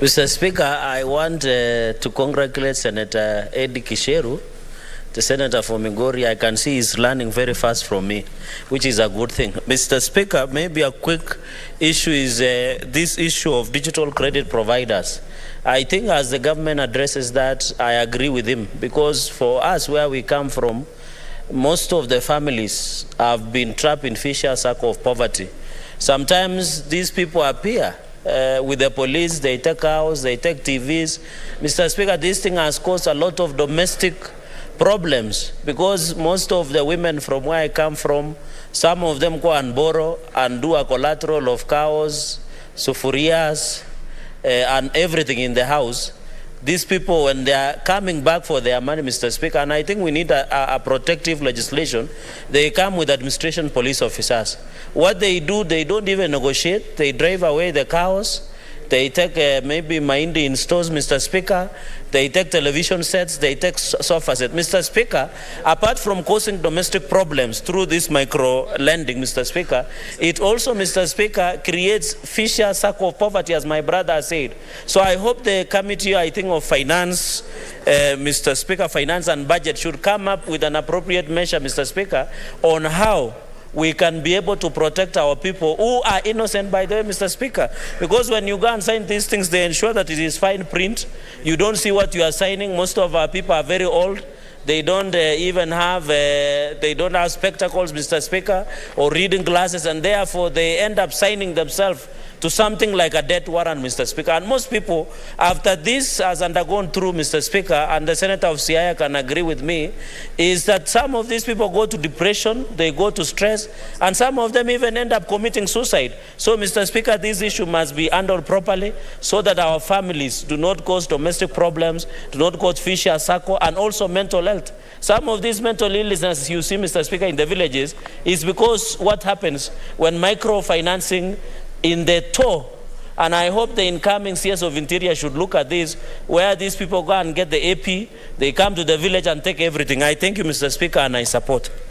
Mr. Speaker, I want to congratulate Senator Eddie Kisheru, the senator from Migori. I can see he's learning very fast from me, which is a good thing. Mr. Speaker, maybe a quick issue is this issue of digital credit providers. I think as the government addresses that, I agree with him, because for us, where we come from, most of the families have been trapped in vicious circle of poverty. Sometimes these people appear with the police, they take cows, they take TVs. Mr. Speaker, this thing has caused a lot of domestic problems, because most of the women from where I come from, some of them go and borrow and do a collateral of cows, sufurias, and everything in the house. These people, when they are coming back for their money, Mr. Speaker, and I think we need a protective legislation, they come with administration police officers. What they do, they don't even negotiate. They drive away the cows. They take maybe mahindi in stores, Mr. Speaker. They take television sets. They take sofa sets. Mr. Speaker, apart from causing domestic problems through this micro lending, Mr. Speaker, it also, Mr. Speaker, creates vicious circle of poverty, as my brother said. So I hope the committee, I think, of finance, Mr. Speaker, finance and budget should come up with an appropriate measure, Mr. Speaker, on how we can be able to protect our people who are innocent, by the way, Mr. Speaker. Because when you go and sign these things, they ensure that it is fine print. You don't see what you are signing. Most of our people are very old. They don't even have, they don't have spectacles, Mr. Speaker, or reading glasses, and therefore they end up signing themselves to something like a death warrant, Mr. Speaker. And most people, after this has undergone through, Mr. Speaker, and the Senator of Siaya can agree with me, is that some of these people go to depression, they go to stress, and some of them even end up committing suicide. So, Mr. Speaker, this issue must be handled properly so that our families do not cause domestic problems, do not cause vicious circle, and also mental health. Some of these mental illnesses you see, Mr. Speaker, in the villages is because what happens when microfinancing in the tow. And I hope the incoming CS of Interior should look at this, where these people go and get the AP, they come to the village and take everything. I thank you, Mr. Speaker, and I support.